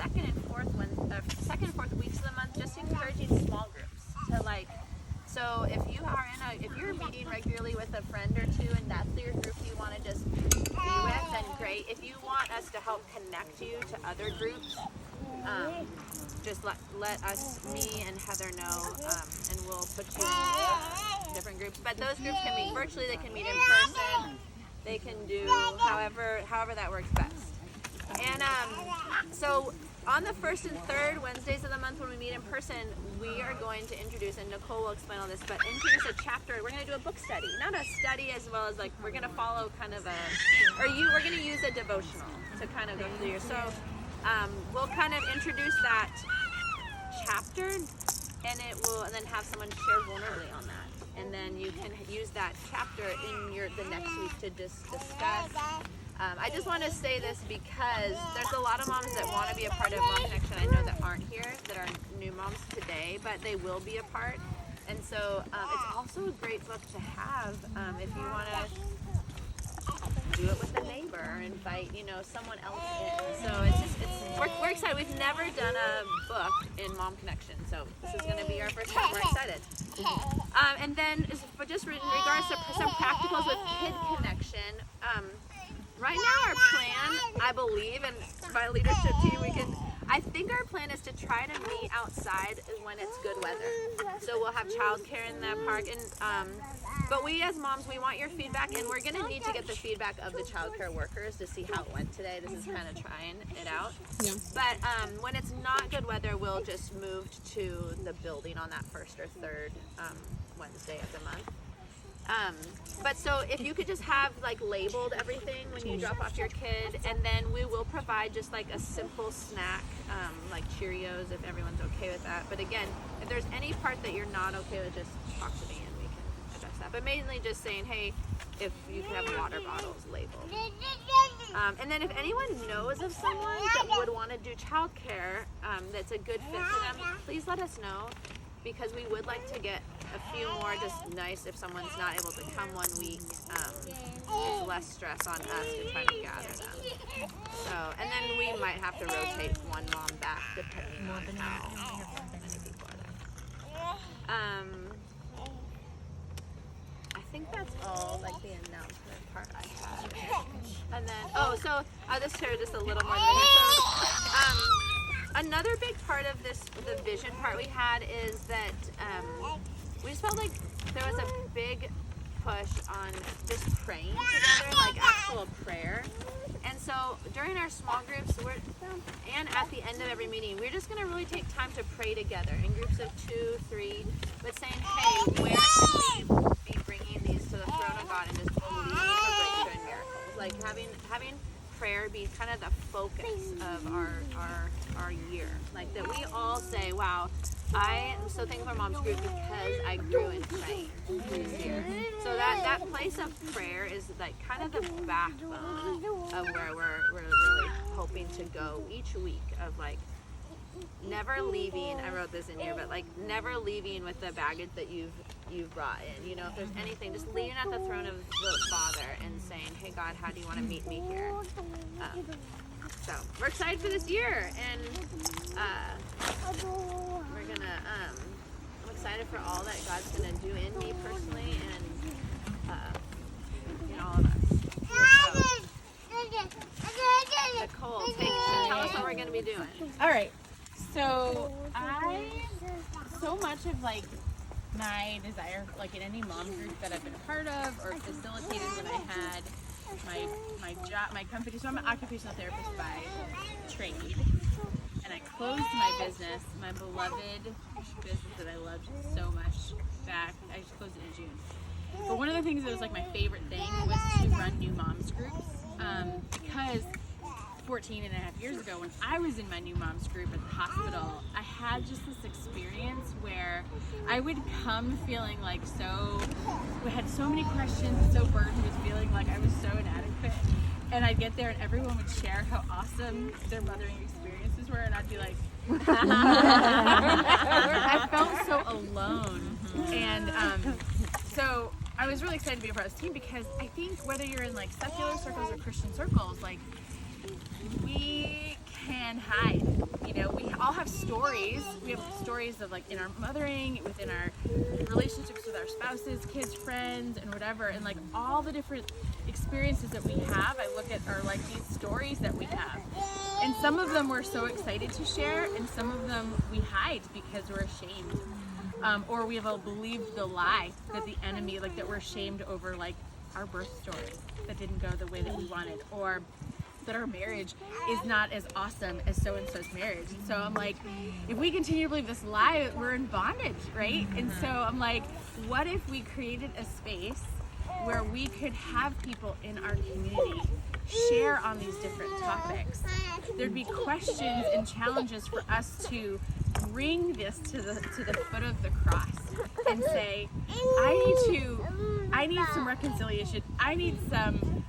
second and fourth weeks of the month, just encouraging small groups to so if you're meeting regularly with a friend or two and that's your group you want to just be with, then great. If you want us to help connect you to other groups, just let us, me and Heather know, and we'll put you in different groups. But those groups can meet virtually, they can meet in person, they can do however that works best. And so on the first and third Wednesdays of the month when we meet in person, we are going to introduce, and Nicole will explain all this, but introduce a chapter. We're going to do a book study. Not a study as well as we're going to follow kind of we're going to use a devotional to kind of go through your, so we'll kind of introduce that chapter and then have someone share vulnerably on that. And then you can use that chapter in the next week to discuss. I just want to say this because there's a lot of moms that want to be a part of Mom Connection. I know that aren't here, that are new moms today, but they will be a part. And so it's also a great book to have if you want to do it with a neighbor or invite someone else in. So we're excited. We've never done a book in Mom Connection, so this is going to be our first time. We're excited. And then just in regards to some practicals with Kid Connection. Right now our plan, I believe, and my leadership team, I think our plan is to try to meet outside when it's good weather. So we'll have childcare in the park, and but we as moms, we want your feedback, and we're gonna need to get the feedback of the childcare workers to see how it went today. This is kind of trying it out. Yeah. But when it's not good weather, we'll just move to the building on that first or third Wednesday of the month. But so if you could just have labeled everything when you drop off your kid, and then we will provide just a simple snack, like Cheerios if everyone's okay with that. But again, if there's any part that you're not okay with, just talk to me and we can address that. But mainly just saying, hey, if you could have water bottles labeled. And then if anyone knows of someone that would want to do childcare that's a good fit for them, please let us know. Because we would like to get a few more, just nice if someone's not able to come one week. It's less stress on us to try to gather them. So, and then we might have to rotate one mom back depending on how many people are there. I think that's all the announcement part I had. And then, this here just a little more than another big part of the vision part we had is that we just felt like there was a big push on just praying together, actual prayer. And so during our small groups, and at the end of every meeting, we're just going to really take time to pray together in groups of 2, 3, but saying, hey, where should we be bringing these to the throne of God and just believing for breakthrough and miracles? Having prayer be kind of the focus of our year, that we all say, wow, I am so thankful for Mom's Group because I grew in praying this year. So that place of prayer is kind of the backbone of where we're really hoping to go each week of never leaving. I wrote this in here, but never leaving with the baggage that you've brought in. If there's anything, just leaning at the throne of the Father and saying, hey God, how do you want to meet me here? So we're excited for this year, and we're gonna I'm excited for all that God's gonna do in me personally and in all of us. So, Nicole, tell us what we're gonna be doing. All right. So so much of my desire, in any mom group that I've been a part of or facilitated when I had my job, my company. So I'm an occupational therapist by trade, and I closed my business, my beloved business that I loved so much back. I just closed it in June. But one of the things that was my favorite thing was to run new moms groups, because 14 and a half years ago when I was in my new moms group at the hospital, I had just this experience where I would come feeling I had so many questions and so burdened with feeling like I was so inadequate, and I'd get there and everyone would share how awesome their mothering experiences were, and I'd be like I felt so alone. And so I was really excited to be a part of this team because I think whether you're in secular circles or Christian circles, we can hide. You know, we all have stories. We have stories of like in our mothering, within our relationships with our spouses, kids, friends, and whatever. And like all the different experiences that we have, I look at are like these stories that we have. And some of them we're so excited to share, and some of them we hide because we're ashamed. Or we have believed the lie that the enemy, like that we're ashamed over like our birth story that didn't go the way that we wanted, or that our marriage is not as awesome as so-and-so's marriage. And so I'm like, if we continue to believe this lie, we're in bondage, right? And so I'm like, what if we created a space where we could have people in our community share on these different topics? There'd be questions and challenges for us to bring this to the foot of the cross and say, I need some reconciliation. I need some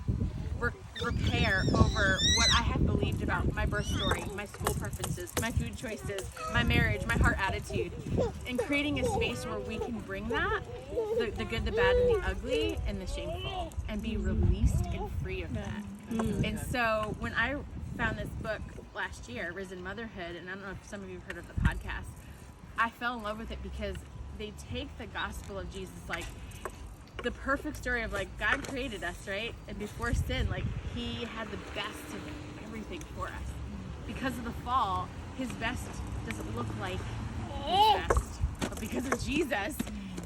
repair over what I have believed about my birth story, my school preferences, my food choices, my marriage, my heart attitude, and creating a space where we can bring that, the good, the bad, and the ugly, and the shameful, and be released and free of that. And so when I found this book last year, Risen Motherhood, and I don't know if some of you have heard of the podcast, I fell in love with it because they take the gospel of Jesus, like the perfect story of like God created us, right? And before sin, like he had the best of everything for us. Because of the fall, his best doesn't look like his best. But because of Jesus,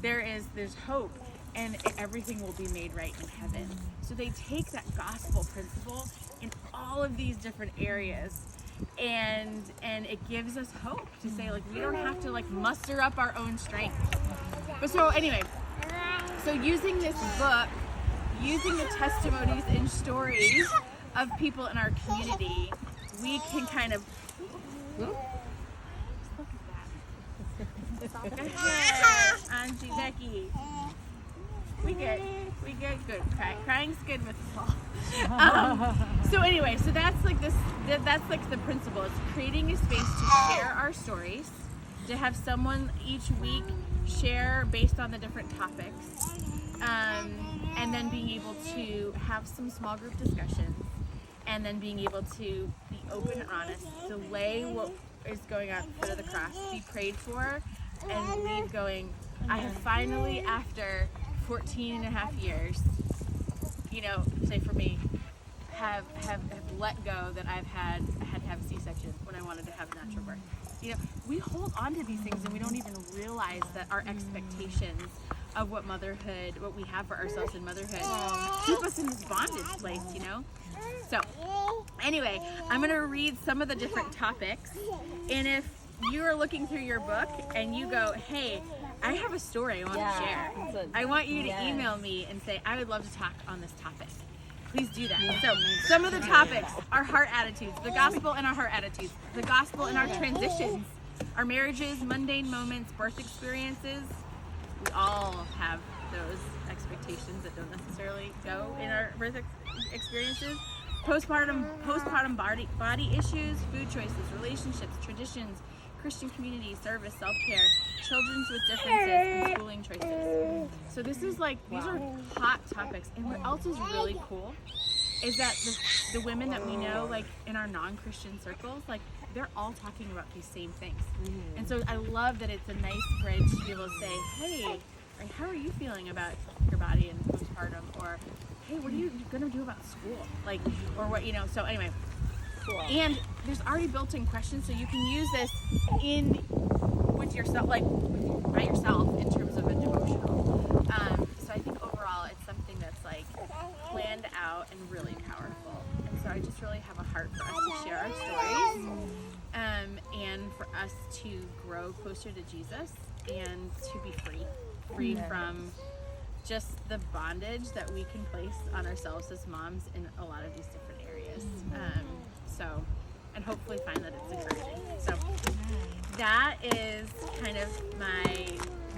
there's hope, and everything will be made right in heaven. So they take that gospel principle in all of these different areas, and it gives us hope to say like we don't have to like muster up our own strength. But so anyway, so using this book, using the testimonies and stories of people in our community, we can kind of look at that. Go ahead, Auntie Becky. We good. Good. Crying's good with Paul. So anyway, so that's like that's like the principle. It's creating a space to share our stories, to have someone each week share based on the different topics, and then being able to have some small group discussions, and then being able to be open and honest, to lay what is going on at the foot of the cross, be prayed for, and leave going, I have finally, after 14 and a half years, you know, say for me, have let go that I had to have a C-section when I wanted to have a natural birth. You know, we hold on to these things and we don't even realize that our expectations of what motherhood, what we have for ourselves in motherhood, keep us in this bondage place, you know? So, anyway, I'm going to read some of the different topics, and if you are looking through your book and you go, hey, I have a story I want to share, I want you to email me and say, I would love to talk on this topic. Please do that. So some of the topics are heart attitudes, the gospel and our heart attitudes, the gospel and our transitions, our marriages, mundane moments, birth experiences. We all have those expectations that don't necessarily go in our birth experiences. Postpartum body issues, food choices, relationships, traditions, Christian community, service, self-care, children's with differences, and schooling choices. So this is like, these are hot topics. And what else is really cool is that the women that we know, like in our non-Christian circles, like they're all talking about these same things. And so I love that it's a nice bridge to be able to say, hey, how are you feeling about your body and postpartum? Or, hey, what are you gonna do about school? Like, or what, you know, so anyway. Cool. And there's already built-in questions, so you can use this with yourself, like by yourself, in terms of a devotional. So I think overall, it's something that's like planned out and really powerful. And so I just really have a heart for us to share our stories, and for us to grow closer to Jesus and to be free from just the bondage that we can place on ourselves as moms in a lot of these different areas. So, and hopefully find that it's encouraging. So that is kind of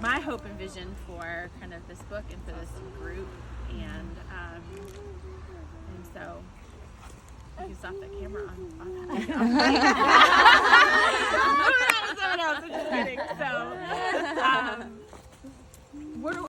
my hope and vision for kind of this book and for this group. And so you can stop that camera on. Moving on to someone else. I'm just kidding. So